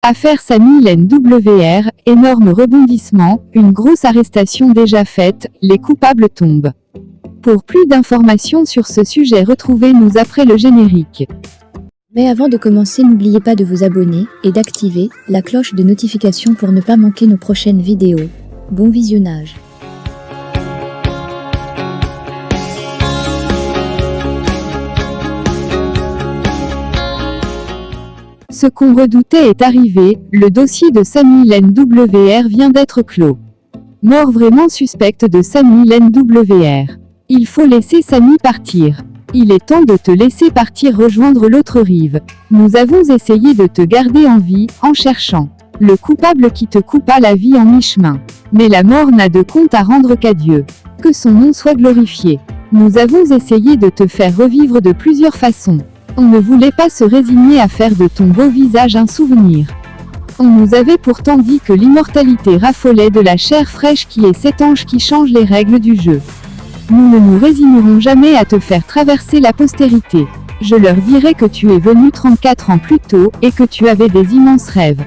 Affaire Samy NWR, énorme rebondissement, une grosse arrestation déjà faite, les coupables tombent. Pour plus d'informations sur ce sujet, retrouvez-nous après le générique. Mais avant de commencer, n'oubliez pas de vous abonner et d'activer la cloche de notification pour ne pas manquer nos prochaines vidéos. Bon visionnage. Ce qu'on redoutait est arrivé, le dossier de Samy NWR vient d'être clos. Mort vraiment suspecte de Samy NWR. Il faut laisser Samy partir. Il est temps de te laisser partir rejoindre l'autre rive. Nous avons essayé de te garder en vie, en cherchant le coupable qui te coupa la vie en mi-chemin. Mais la mort n'a de compte à rendre qu'à Dieu. Que son nom soit glorifié. Nous avons essayé de te faire revivre de plusieurs façons. On ne voulait pas se résigner à faire de ton beau visage un souvenir. On nous avait pourtant dit que l'immortalité raffolait de la chair fraîche qui est cet ange qui change les règles du jeu. Nous ne nous résignerons jamais à te faire traverser la postérité. Je leur dirai que tu es venu 34 ans plus tôt, et que tu avais des immenses rêves.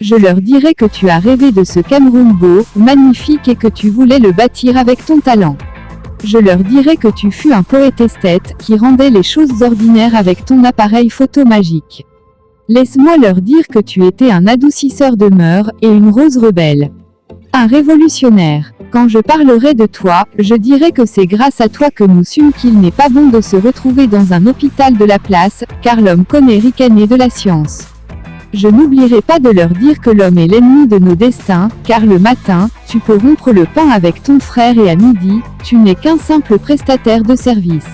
Je leur dirai que tu as rêvé de ce Cameroun beau, magnifique et que tu voulais le bâtir avec ton talent. Je leur dirai que tu fus un poète esthète, qui rendait les choses ordinaires avec ton appareil photo magique. Laisse-moi leur dire que tu étais un adoucisseur de mœurs, et une rose rebelle. Un révolutionnaire. Quand je parlerai de toi, je dirai que c'est grâce à toi que nous sûmes qu'il n'est pas bon de se retrouver dans un hôpital de la place, car l'homme connaît ricaner de la science. Je n'oublierai pas de leur dire que l'homme est l'ennemi de nos destins, car le matin, tu peux rompre le pain avec ton frère et à midi, tu n'es qu'un simple prestataire de service.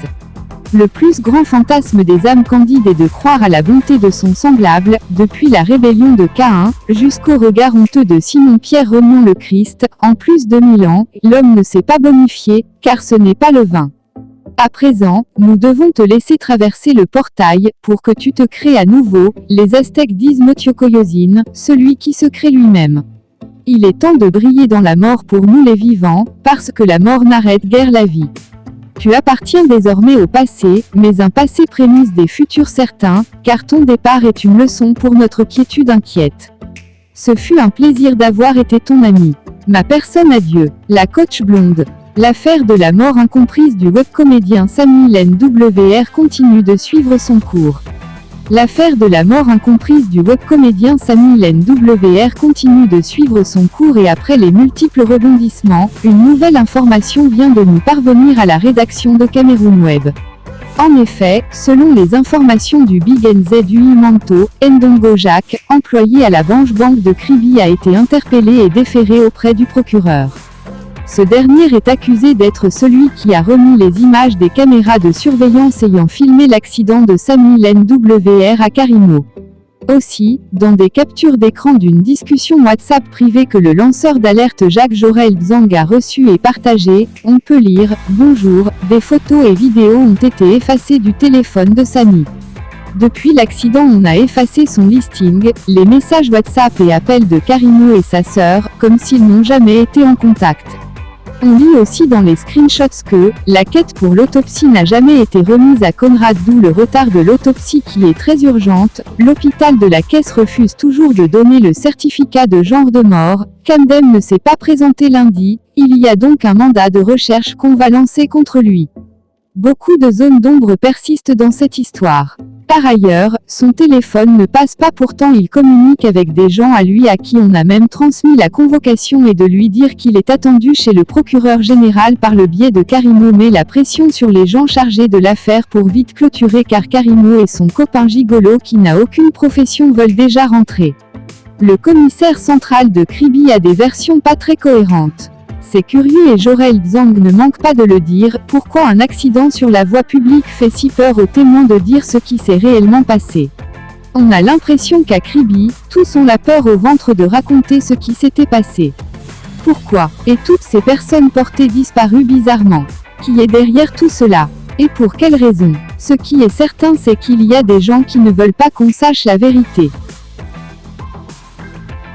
Le plus grand fantasme des âmes candides est de croire à la bonté de son semblable, depuis la rébellion de Caïn, jusqu'au regard honteux de Simon-Pierre reniant le Christ. En plus de 1000 ans, l'homme ne s'est pas bonifié, car ce n'est pas le vin. À présent, nous devons te laisser traverser le portail, pour que tu te crées à nouveau. Les Aztèques disent Motiocoyosine, celui qui se crée lui-même. Il est temps de briller dans la mort pour nous les vivants, parce que la mort n'arrête guère la vie. Tu appartiens désormais au passé, mais un passé prémisse des futurs certains, car ton départ est une leçon pour notre quiétude inquiète. Ce fut un plaisir d'avoir été ton ami. Ma personne à Dieu, la coach blonde. L'affaire de la mort incomprise du webcomédien Samy NWR continue de suivre son cours. L'affaire de la mort incomprise du webcomédien Samy NWR continue de suivre son cours et après les multiples rebondissements, une nouvelle information vient de nous parvenir à la rédaction de Cameroun Web. En effet, selon les informations du Big NZUI Manto, Ndongo Jacques, employé à la Banque de Kribi a été interpellé et déféré auprès du procureur. Ce dernier est accusé d'être celui qui a remis les images des caméras de surveillance ayant filmé l'accident de Samy NWR à Karimo. Aussi, dans des captures d'écran d'une discussion WhatsApp privée que le lanceur d'alerte Jacques Jorel Dzang a reçue et partagée, on peut lire « Bonjour, des photos et vidéos ont été effacées du téléphone de Samy. Depuis l'accident on a effacé son listing, les messages WhatsApp et appels de Karimo et sa sœur, comme s'ils n'ont jamais été en contact. » On lit aussi dans les screenshots que la quête pour l'autopsie n'a jamais été remise à Conrad, d'où le retard de l'autopsie qui est très urgente. L'hôpital de la Caisse refuse toujours de donner le certificat de genre de mort. Camden ne s'est pas présenté lundi, il y a donc un mandat de recherche qu'on va lancer contre lui. Beaucoup de zones d'ombre persistent dans cette histoire. Par ailleurs, son téléphone ne passe pas, pourtant il communique avec des gens à lui à qui on a même transmis la convocation et de lui dire qu'il est attendu chez le procureur général par le biais de Karimo, met la pression sur les gens chargés de l'affaire pour vite clôturer car Karimo et son copain gigolo qui n'a aucune profession veulent déjà rentrer. Le commissaire central de Kribi a des versions pas très cohérentes. C'est curieux et Jorel Dzang ne manque pas de le dire, pourquoi un accident sur la voie publique fait si peur aux témoins de dire ce qui s'est réellement passé. On a l'impression qu'à Kribi, tous ont la peur au ventre de raconter ce qui s'était passé. Pourquoi? Et toutes ces personnes portées disparues bizarrement. Qui est derrière tout cela? Et pour quelles raisons? Ce qui est certain c'est qu'il y a des gens qui ne veulent pas qu'on sache la vérité.